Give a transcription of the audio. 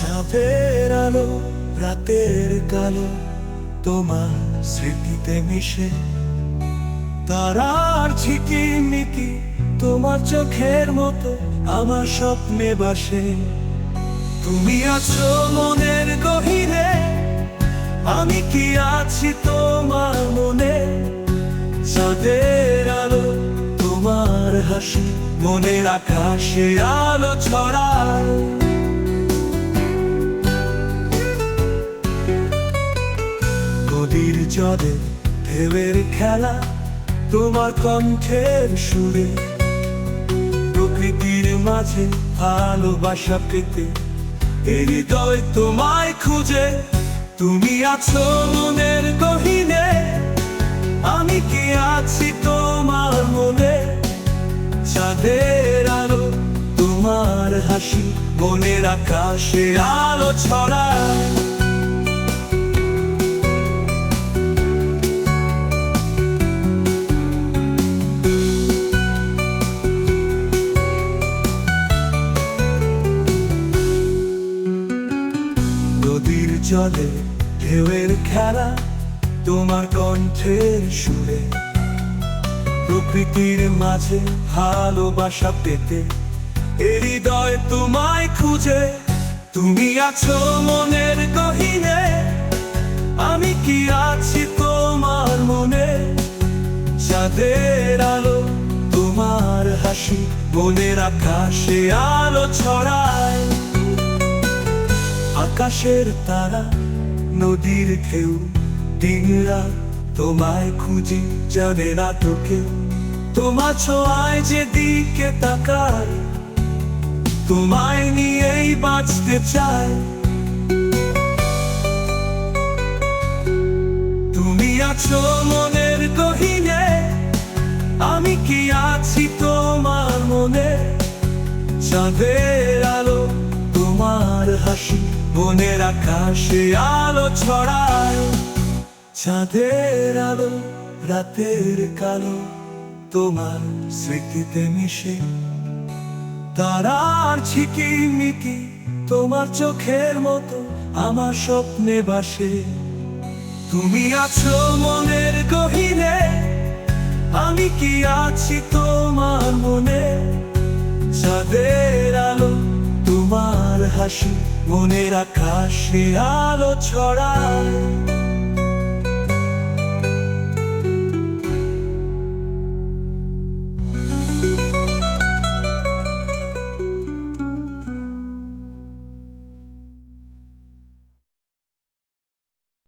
চাঁদের আলো রাতের কালো তোমার স্মৃতিতে মিশে, তারার ঝিকিমিকি তোমার চোখের মতো আমার স্বপ্নে বাসে। তুমি আছো মনের গহীনে, আমি কি আছি তোমার মনে। চাঁদের আলো তোমার হাসি মনের আকাশে আলো ছড়ায়। নদীর জলে ঢেউয়ের খেলা তোমার কণ্ঠের সুরে, প্রকৃতির মাঝে ভালোবাসা পেতে এই হৃদয় তোমায় খুঁজে। তুমি আছো মনের গহীনে, আমি কি আছি তোমার মনে। চাঁদের আলো তোমার হাসি মনের আকাশে আলো ছড়ায়। নদীর জলে ঢেউয়ের খেলা তোমার কণ্ঠের সুরে, প্রকৃতির মাঝে ভালোবাসা পেতে এই হৃদয় তোমায় খুঁজে। তুমি আছো মনের গহীনে, আমি কি আছি তোমার মনে। চাঁদের আলো তোমার হাসি মনের আকাশে আলো ছড়ায়। আকাশের তারা নদীর ঢেউ দিনরা তোমায় খুঁজি, জানে না তো কেউ। তোমার ছোঁয়ায় যেদিকে তাকাই, তোমায় নিয়েই বাঁচতে চাই। তুমি আছো মনের গহীনে, আমি কি আছি তোমার মনে। চাঁদের আলো তোমার হাসি মনের আকাশে আলো ছড়ায়। চাঁদের আলো রাতের কালো তোমার স্মৃতিতে মিশে, তারার ঝিকিমিকি তোমার চোখের মতো আমার স্বপ্নে বাসে। তুমি আছো মনের গহীনে, আমি কি আছি তোমার মনে। চাঁদের আলো তোমার হাসি মনের আকাশে আলো ছড়ায়।